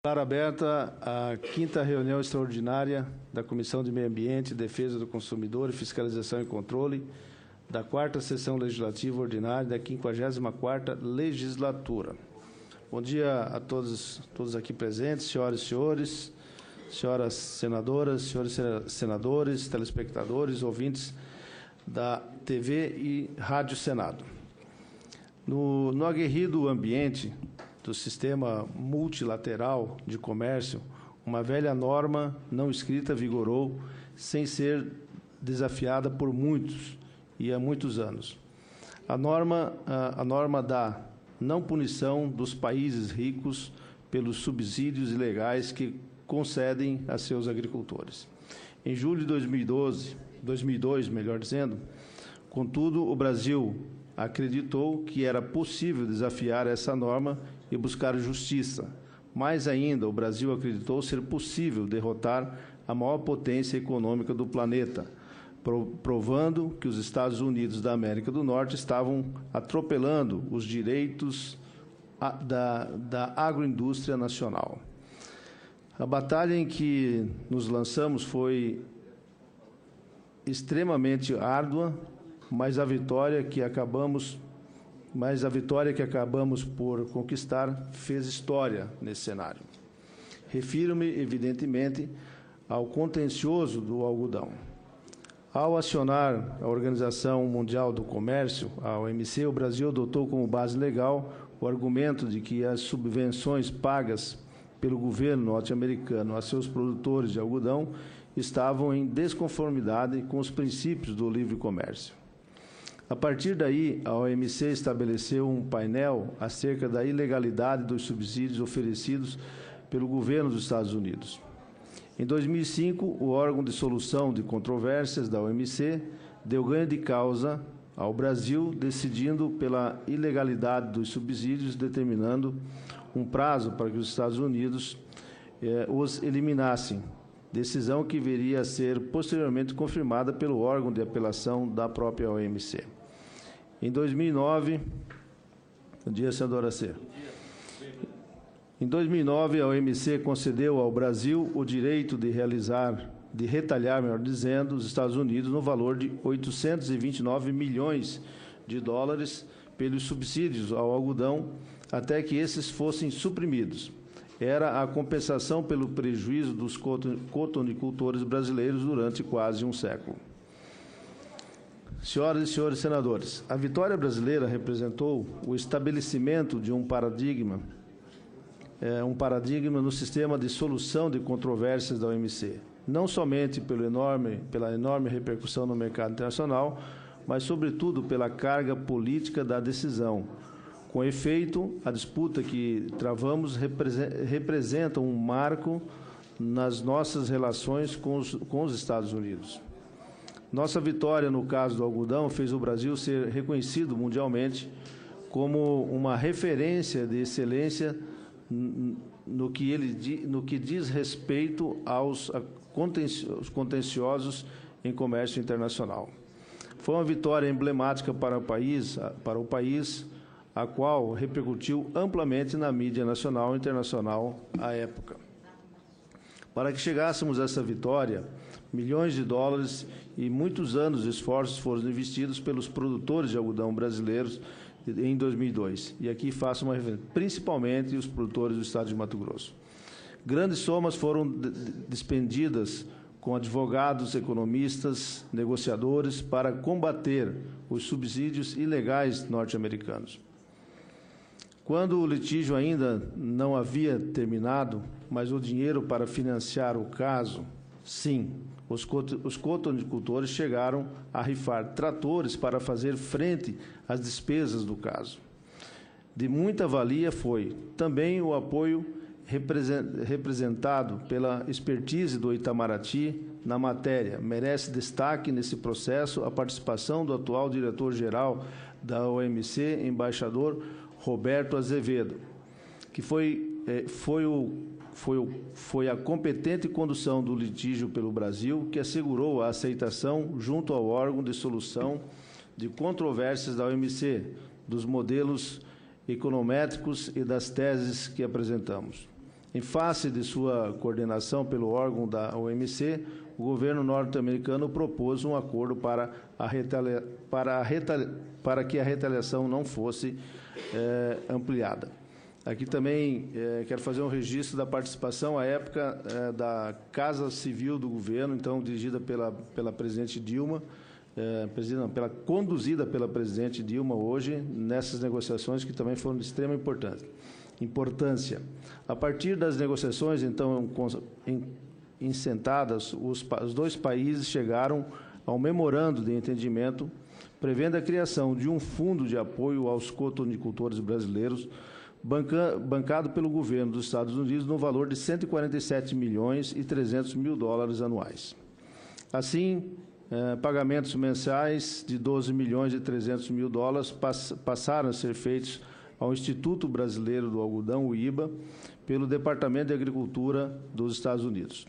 Declaro aberta a 5ª reunião extraordinária da Comissão de Meio Ambiente, Defesa do Consumidor, Fiscalização e Controle da 4ª Sessão Legislativa Ordinária da 54ª Legislatura. Bom dia a todos aqui presentes, senhoras e senhores, senhoras senadoras, senhores senadores, telespectadores, ouvintes da TV e Rádio Senado. No aguerrido ambiente do sistema multilateral de comércio, uma velha norma não escrita vigorou sem ser desafiada por muitos e há muitos anos. A norma da não punição dos países ricos pelos subsídios ilegais que concedem a seus agricultores. Em julho de 2002, melhor dizendo, contudo, o Brasil acreditou que era possível desafiar essa norma e buscar justiça. Mais ainda, o Brasil acreditou ser possível derrotar a maior potência econômica do planeta, provando que os Estados Unidos da América do Norte estavam atropelando os direitos da agroindústria nacional. A batalha em que nos lançamos foi extremamente árdua, mas a vitória que acabamos por conquistar fez história nesse cenário. Refiro-me, evidentemente, ao contencioso do algodão. Ao acionar a Organização Mundial do Comércio, a OMC, o Brasil adotou como base legal o argumento de que as subvenções pagas pelo governo norte-americano a seus produtores de algodão estavam em desconformidade com os princípios do livre comércio. A partir daí, a OMC estabeleceu um painel acerca da ilegalidade dos subsídios oferecidos pelo governo dos Estados Unidos. Em 2005, o órgão de solução de controvérsias da OMC deu ganho de causa ao Brasil, decidindo pela ilegalidade dos subsídios, determinando um prazo para que os Estados Unidos os eliminassem, decisão que viria a ser posteriormente confirmada pelo órgão de apelação da própria OMC. Em 2009, bom dia, senador Acê. Em 2009, a OMC concedeu ao Brasil o direito de retalhar, melhor dizendo, os Estados Unidos no valor de 829 milhões de dólares pelos subsídios ao algodão, até que esses fossem suprimidos. Era a compensação pelo prejuízo dos cotonicultores brasileiros durante quase um século. Senhoras e senhores senadores, a vitória brasileira representou o estabelecimento de um paradigma no sistema de solução de controvérsias da OMC, não somente pela enorme repercussão no mercado internacional, mas, sobretudo, pela carga política da decisão. Com efeito, a disputa que travamos representa um marco nas nossas relações com os Estados Unidos. Nossa vitória no caso do algodão fez o Brasil ser reconhecido mundialmente como uma referência de excelência no que diz respeito aos contenciosos em comércio internacional. Foi uma vitória emblemática para o país, a qual repercutiu amplamente na mídia nacional e internacional à época. Para que chegássemos a essa vitória, milhões de dólares e muitos anos de esforços foram investidos pelos produtores de algodão brasileiros em 2002. E aqui faço uma referência, principalmente os produtores do estado de Mato Grosso. Grandes somas foram despendidas com advogados, economistas, negociadores para combater os subsídios ilegais norte-americanos. Quando o litígio ainda não havia terminado, mas o dinheiro para financiar o caso, sim, os cotonicultores chegaram a rifar tratores para fazer frente às despesas do caso. De muita valia foi também o apoio representado pela expertise do Itamaraty na matéria. Merece destaque nesse processo a participação do atual diretor-geral da OMC, embaixador Roberto Azevedo, que foi a competente condução do litígio pelo Brasil que assegurou a aceitação junto ao órgão de solução de controvérsias da OMC, dos modelos econométricos e das teses que apresentamos. Em face de sua coordenação pelo órgão da OMC, o governo norte-americano propôs um acordo para que a retaliação não fosse ampliada. Aqui também quero fazer um registro da participação, à época, da Casa Civil do Governo, então dirigida pela presidente Dilma, conduzida pela presidente Dilma hoje, nessas negociações que também foram de extrema importância. A partir das negociações, então, insentadas, os dois países chegaram ao memorando de entendimento, prevendo a criação de um fundo de apoio aos cotonicultores brasileiros, bancado pelo governo dos Estados Unidos no valor de 147 milhões e 300 mil dólares anuais. Assim, pagamentos mensais de 12 milhões e 300 mil dólares passaram a ser feitos ao Instituto Brasileiro do Algodão, o IBA, pelo Departamento de Agricultura dos Estados Unidos.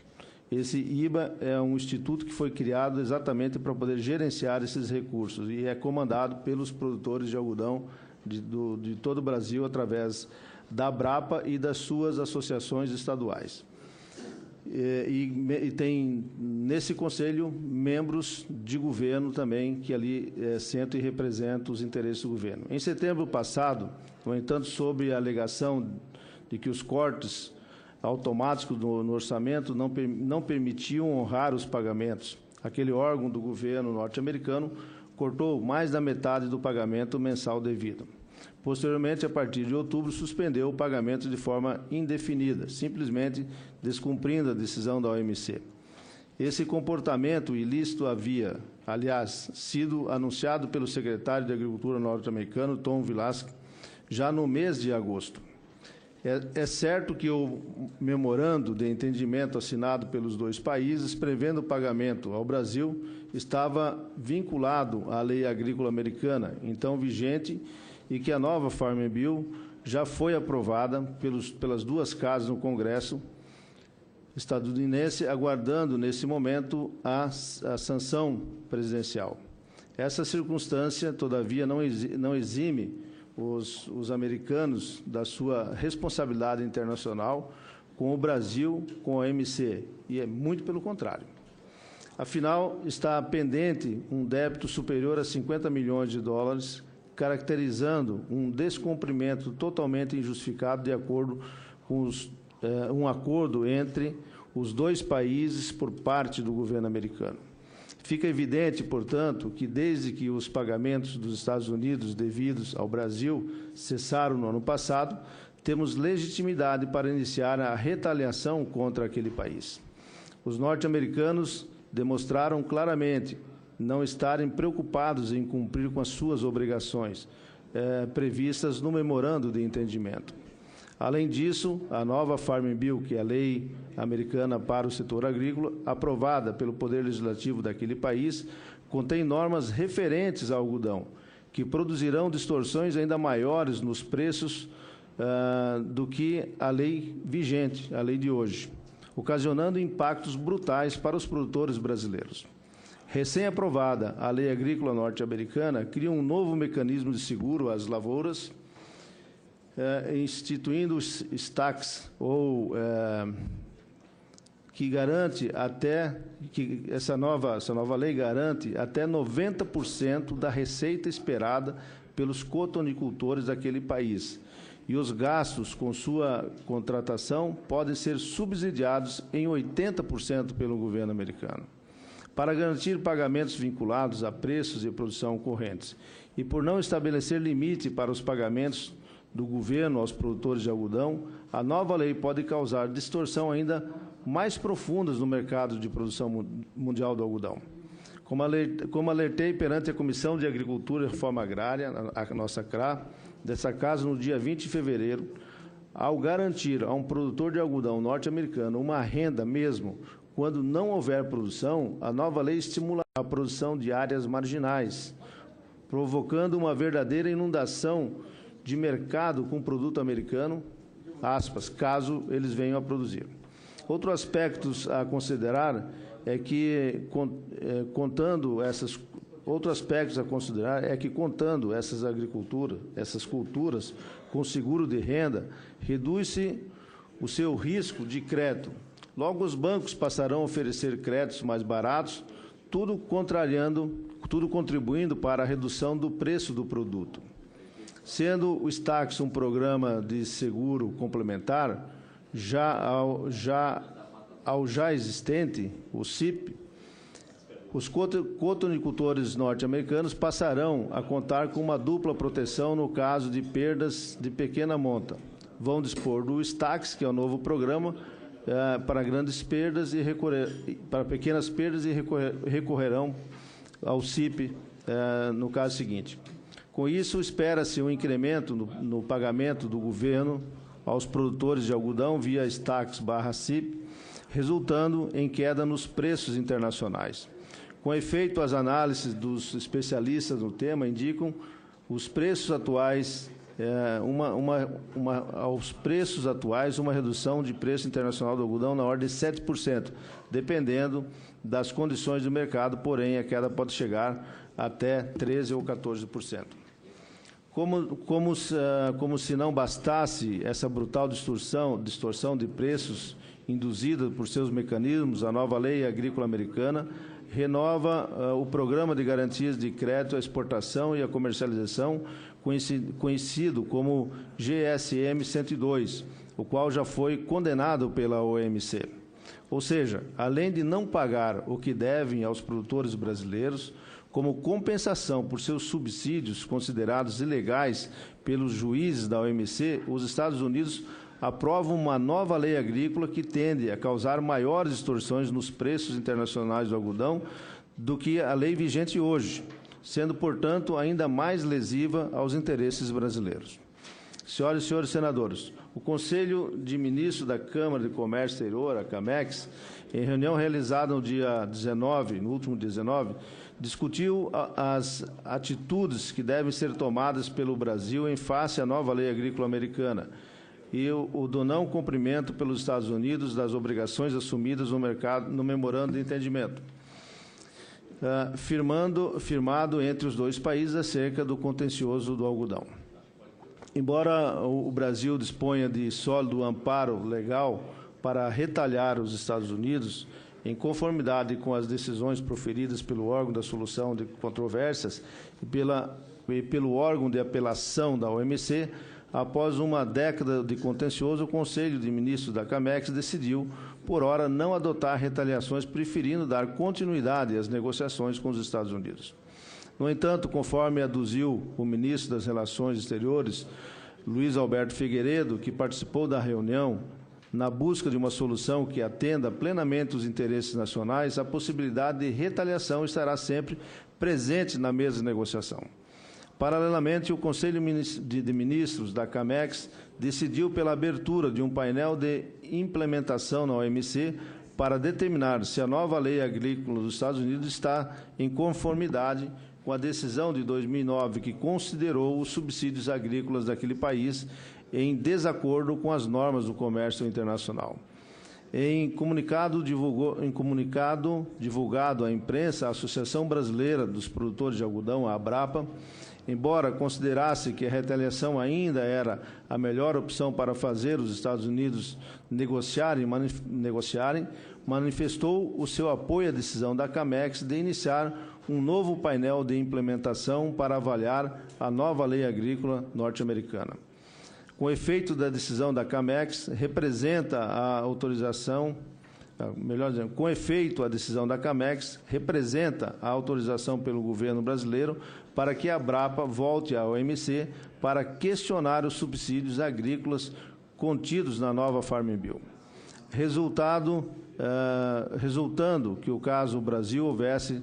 Esse IBA é um instituto que foi criado exatamente para poder gerenciar esses recursos e é comandado pelos produtores de algodão de todo o Brasil, através da Abrapa e das suas associações estaduais. E tem, nesse conselho, membros de governo também, que ali sentam e representam os interesses do governo. Em setembro passado, no entanto, sob a alegação de que os cortes automáticos no orçamento não permitiam honrar os pagamentos, aquele órgão do governo norte-americano cortou mais da metade do pagamento mensal devido. Posteriormente, a partir de outubro, suspendeu o pagamento de forma indefinida, simplesmente descumprindo a decisão da OMC. Esse comportamento ilícito havia, aliás, sido anunciado pelo secretário de Agricultura norte-americano, Tom Vilsack, já no mês de agosto. É certo que o memorando de entendimento assinado pelos dois países, prevendo o pagamento ao Brasil, estava vinculado à lei agrícola americana, então vigente, e que a nova Farm Bill já foi aprovada pelas duas casas no Congresso estadunidense, aguardando, nesse momento, a sanção presidencial. Essa circunstância, todavia, não exime os americanos da sua responsabilidade internacional com o Brasil, com a OMC, e é muito pelo contrário. Afinal, está pendente um débito superior a 50 milhões de dólares, caracterizando um descumprimento totalmente injustificado de acordo com um acordo entre os dois países por parte do governo americano. Fica evidente, portanto, que desde que os pagamentos dos Estados Unidos devidos ao Brasil cessaram no ano passado, temos legitimidade para iniciar a retaliação contra aquele país. Os norte-americanos demonstraram claramente não estarem preocupados em cumprir com as suas obrigações previstas no memorando de entendimento. Além disso, a nova Farm Bill, que é a lei americana para o setor agrícola, aprovada pelo Poder Legislativo daquele país, contém normas referentes ao algodão, que produzirão distorções ainda maiores nos preços do que a lei vigente, a lei de hoje, ocasionando impactos brutais para os produtores brasileiros. Recém-aprovada, a lei agrícola norte-americana cria um novo mecanismo de seguro às lavouras, instituindo os stacks, que garante que essa nova lei garante até 90% da receita esperada pelos cotonicultores daquele país. E os gastos com sua contratação podem ser subsidiados em 80% pelo governo americano. Para garantir pagamentos vinculados a preços de produção correntes e por não estabelecer limite para os pagamentos do governo aos produtores de algodão, a nova lei pode causar distorção ainda mais profundas no mercado de produção mundial do algodão. Como alertei perante a Comissão de Agricultura e Reforma Agrária, a nossa CRA, dessa casa no dia 20 de fevereiro, ao garantir a um produtor de algodão norte-americano uma renda mesmo quando não houver produção, a nova lei estimula a produção de áreas marginais, provocando uma verdadeira inundação de mercado com produto americano, aspas, caso eles venham a produzir. Outro aspecto a considerar é que, contando essas culturas com seguro de renda, reduz-se o seu risco de crédito. Logo, os bancos passarão a oferecer créditos mais baratos, tudo contribuindo para a redução do preço do produto. Sendo o Stax um programa de seguro complementar, ao já existente, o CIP, os cotonicultores norte-americanos passarão a contar com uma dupla proteção no caso de perdas de pequena monta. Vão dispor do Stax, que é o novo programa, para grandes perdas para pequenas perdas e recorrerão ao CIP no caso seguinte. Com isso, espera-se um incremento no pagamento do governo aos produtores de algodão via Stax/CIP, resultando em queda nos preços internacionais. Com efeito, as análises dos especialistas no tema indicam os preços atuais, aos preços atuais, uma redução de preço internacional do algodão na ordem de 7%, dependendo das condições do mercado, porém, a queda pode chegar até 13% ou 14%. Como se não bastasse essa brutal distorção de preços induzida por seus mecanismos, a nova lei agrícola americana renova o Programa de Garantias de Crédito à Exportação e à Comercialização, conhecido como GSM 102, o qual já foi condenado pela OMC. Ou seja, além de não pagar o que devem aos produtores brasileiros, como compensação por seus subsídios considerados ilegais pelos juízes da OMC, os Estados Unidos aprovam uma nova lei agrícola que tende a causar maiores distorções nos preços internacionais do algodão do que a lei vigente hoje, sendo, portanto, ainda mais lesiva aos interesses brasileiros. Senhoras e senhores senadores, o Conselho de Ministros da Câmara de Comércio Exterior, a CAMEX, em reunião realizada no último dia 19, discutiu as atitudes que devem ser tomadas pelo Brasil em face à nova lei agrícola americana e o do não cumprimento pelos Estados Unidos das obrigações assumidas no memorando de entendimento, firmado entre os dois países acerca do contencioso do algodão. Embora o Brasil disponha de sólido amparo legal para retalhar os Estados Unidos, em conformidade com as decisões proferidas pelo órgão da solução de controvérsias e pelo órgão de apelação da OMC, após uma década de contencioso, o Conselho de Ministros da CAMEX decidiu, por hora, não adotar retaliações, preferindo dar continuidade às negociações com os Estados Unidos. No entanto, conforme aduziu o ministro das Relações Exteriores, Luiz Alberto Figueiredo, que participou da reunião, na busca de uma solução que atenda plenamente os interesses nacionais, a possibilidade de retaliação estará sempre presente na mesa de negociação. Paralelamente, o Conselho de Ministros da CAMEX decidiu pela abertura de um painel de implementação na OMC para determinar se a nova lei agrícola dos Estados Unidos está em conformidade com a decisão de 2009, que considerou os subsídios agrícolas daquele país em desacordo com as normas do comércio internacional. Em comunicado divulgado à imprensa, a Associação Brasileira dos Produtores de Algodão, a ABRAPA, embora considerasse que a retaliação ainda era a melhor opção para fazer os Estados Unidos negociarem, manifestou o seu apoio à decisão da CAMEX de iniciar um novo painel de implementação para avaliar a nova lei agrícola norte-americana. Com efeito da decisão da CAMEX, representa a autorização, com efeito, a decisão da CAMEX representa a autorização pelo governo brasileiro para que a ABRAPA volte à OMC para questionar os subsídios agrícolas contidos na nova Farm Bill. Resultando que o caso Brasil houvesse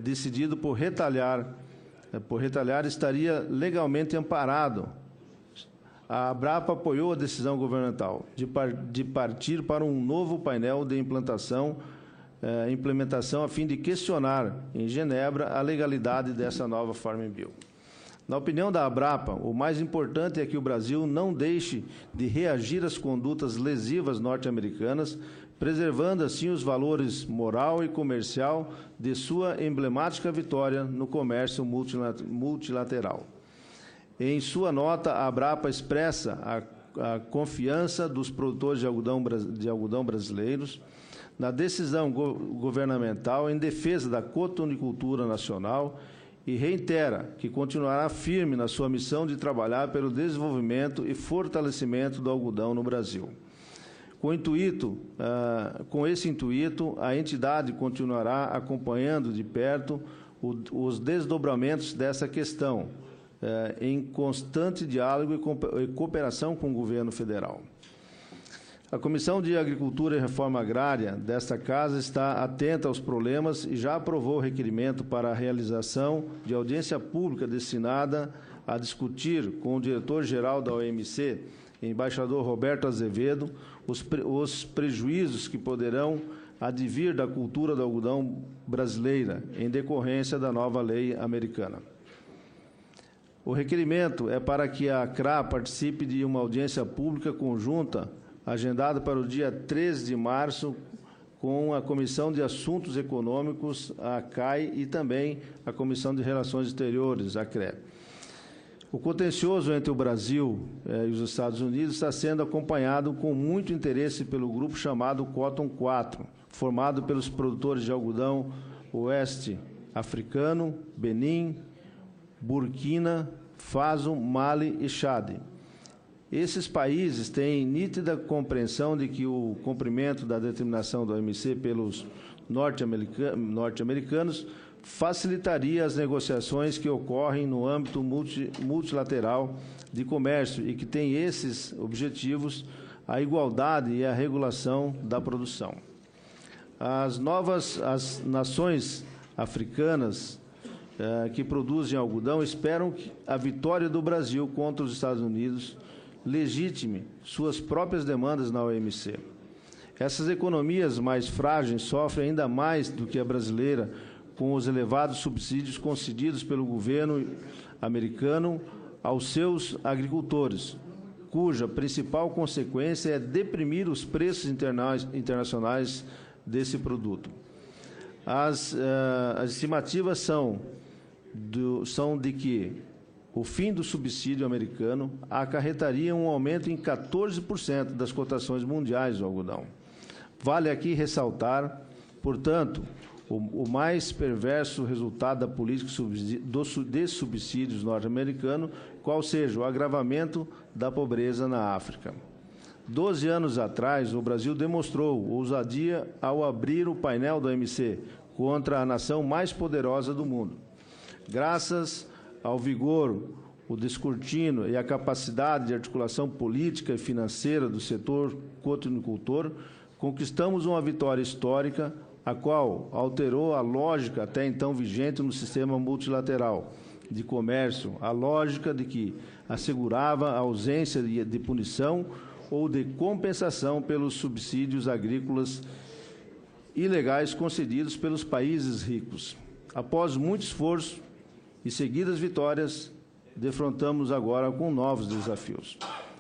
decidido por retaliar, estaria legalmente amparado. A ABRAPA apoiou a decisão governamental de partir para um novo painel de implementação a fim de questionar em Genebra a legalidade dessa nova Farm Bill. Na opinião da ABRAPA, o mais importante é que o Brasil não deixe de reagir às condutas lesivas norte-americanas, preservando assim os valores moral e comercial de sua emblemática vitória no comércio multilateral. Em sua nota, a ABRAPA expressa a a confiança dos produtores de algodão brasileiros na decisão governamental em defesa da cotonicultura nacional e reitera que continuará firme na sua missão de trabalhar pelo desenvolvimento e fortalecimento do algodão no Brasil. Com esse intuito, a entidade continuará acompanhando de perto os desdobramentos dessa questão, em constante diálogo e cooperação com o governo federal. A Comissão de Agricultura e Reforma Agrária desta Casa está atenta aos problemas e já aprovou o requerimento para a realização de audiência pública destinada a discutir com o diretor-geral da OMC, embaixador Roberto Azevedo, os prejuízos que poderão advir da cultura do algodão brasileira em decorrência da nova lei americana. O requerimento é para que a CRA participe de uma audiência pública conjunta agendada para o dia 13 de março com a Comissão de Assuntos Econômicos, a CAI, e também a Comissão de Relações Exteriores, a CRE. O contencioso entre o Brasil e os Estados Unidos está sendo acompanhado com muito interesse pelo grupo chamado Cotton 4, formado pelos produtores de algodão oeste africano, Benin, Burkina Faso, Mali e Chad. Esses países têm nítida compreensão de que o cumprimento da determinação da OMC pelos norte-americanos facilitaria as negociações que ocorrem no âmbito multilateral de comércio e que tem esses objetivos, a igualdade e a regulação da produção. As nações africanas que produzem algodão esperam que a vitória do Brasil contra os Estados Unidos legitime suas próprias demandas na OMC. Essas economias mais frágeis sofrem ainda mais do que a brasileira com os elevados subsídios concedidos pelo governo americano aos seus agricultores, cuja principal consequência é deprimir os preços internacionais desse produto. As estimativas são de que o fim do subsídio americano acarretaria um aumento em 14% das cotações mundiais do algodão. Vale aqui ressaltar, portanto, o mais perverso resultado da política de subsídios norte-americano, qual seja o agravamento da pobreza na África. 12 anos atrás, o Brasil demonstrou ousadia ao abrir o painel da OMC contra a nação mais poderosa do mundo. Graças ao vigor, o descortino e a capacidade de articulação política e financeira do setor cotonicultor, conquistamos uma vitória histórica, a qual alterou a lógica até então vigente no sistema multilateral de comércio, a lógica de que assegurava a ausência de punição ou de compensação pelos subsídios agrícolas ilegais concedidos pelos países ricos. Após muito esforço e seguidas vitórias, defrontamos agora com novos desafios.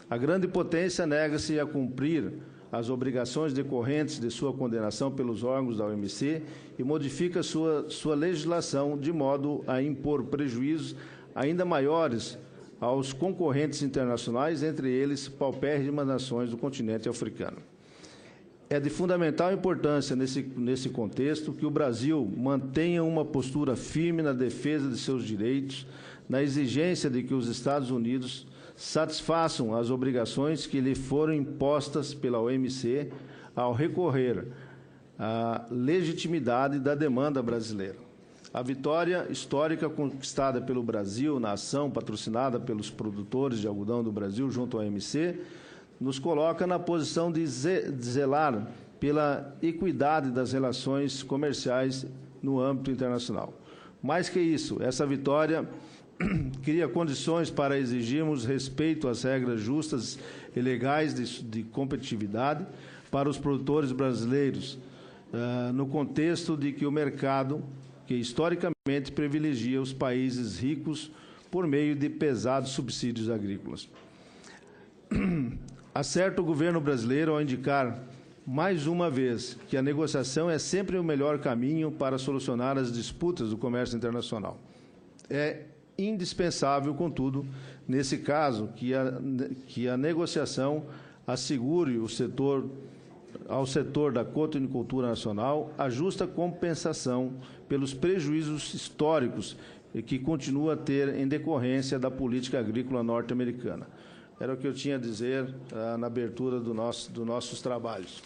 A grande potência nega-se a cumprir as obrigações decorrentes de sua condenação pelos órgãos da OMC e modifica sua legislação de modo a impor prejuízos ainda maiores aos concorrentes internacionais, entre eles paupérrimas nações do continente africano. É de fundamental importância, nesse contexto, que o Brasil mantenha uma postura firme na defesa de seus direitos, na exigência de que os Estados Unidos satisfaçam as obrigações que lhe foram impostas pela OMC ao recorrer à legitimidade da demanda brasileira. A vitória histórica conquistada pelo Brasil na ação patrocinada pelos produtores de algodão do Brasil junto à OMC nos coloca na posição de zelar pela equidade das relações comerciais no âmbito internacional. Mais que isso, essa vitória cria condições para exigirmos respeito às regras justas e legais de competitividade para os produtores brasileiros, no contexto de que o mercado, que historicamente privilegia os países ricos por meio de pesados subsídios agrícolas. Acerta o governo brasileiro ao indicar, mais uma vez, que a negociação é sempre o melhor caminho para solucionar as disputas do comércio internacional. É indispensável, contudo, nesse caso, que a negociação assegure ao setor da cotonicultura nacional a justa compensação pelos prejuízos históricos que continua a ter em decorrência da política agrícola norte-americana. Era o que eu tinha a dizer na abertura dos nossos trabalhos.